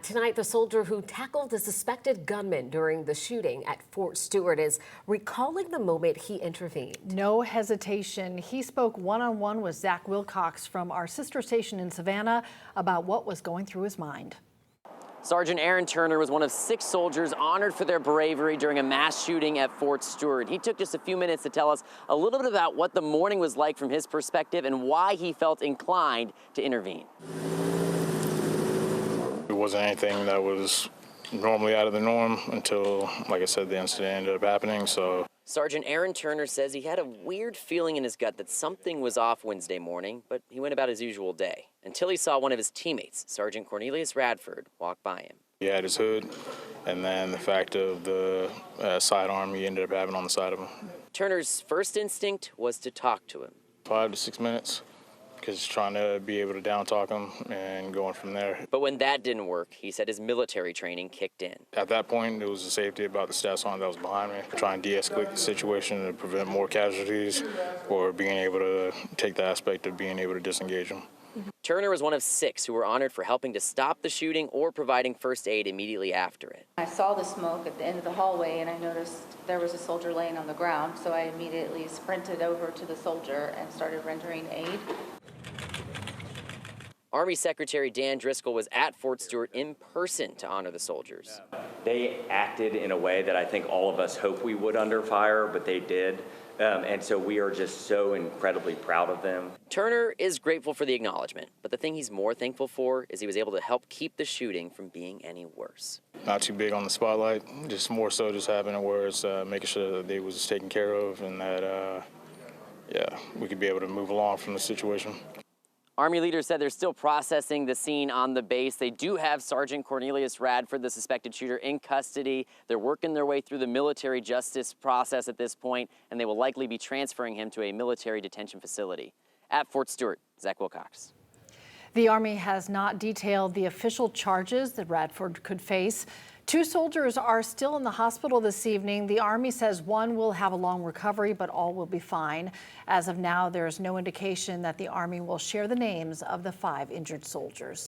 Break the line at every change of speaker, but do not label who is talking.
Tonight, the soldier who tackled the suspected gunman during the shooting at Fort Stewart is recalling the moment he intervened.
No hesitation. He spoke one-on-one with Zach Wilcox from our sister station in Savannah about what was going through his mind.
Sgt Aaron Turner was one of 6 soldiers honored for their bravery during a mass shooting at Fort Stewart. He took just a few minutes to tell us a little bit about what the morning was like from his perspective and why he felt inclined to intervene.
It wasn't anything that was normally out of the norm until, like I said, the incident ended up happening. So
Sgt Aaron Turner says he had a weird feeling in his gut that something was off Wednesday morning, but he went about his usual day until he saw one of his teammates, Sergeant Cornelius Radford, walk by him.
he had his hood, and then the fact of the sidearm he ended up having on the side of him.
Turner's first instinct was to talk to him.
5 to 6 minutes, because trying to be able to down talk him and going from there.
But when that didn't work, he said his military training kicked in.
At that point, it was the safety about the staff sergeant that was behind me, trying to de-escalate the situation to prevent more casualties or being able to take the aspect of being able to disengage them.
Turner was one of 6 who were honored for helping to stop the shooting or providing first aid immediately after it.
I saw the smoke at the end of the hallway and I noticed there was a soldier laying on the ground, so I immediately sprinted over to the soldier and started rendering aid.
Army Secretary Dan Driscoll was at Fort Stewart in person to honor the soldiers.
They acted in a way that I think all of us hope we would under fire, but they did. And so we are just so incredibly proud of them.
Turner is grateful for the acknowledgement, but the thing he's more thankful for is he was able to help keep the shooting from being any worse.
Not too big on the spotlight, just more so just having it where it's making sure that they was taken care of and that, we could be able to move along from the situation.
Army leaders said they're still processing the scene on the base. They do have Sergeant Cornelius Radford, the suspected shooter, in custody. They're working their way through the military justice process at this point, and they will likely be transferring him to a military detention facility. At Fort Stewart, Zach Wilcox.
The Army has not detailed the official charges that Radford could face. 2 soldiers are still in the hospital this evening. The Army says one will have a long recovery, but all will be fine. As of now, there is no indication that the Army will share the names of the 5 injured soldiers.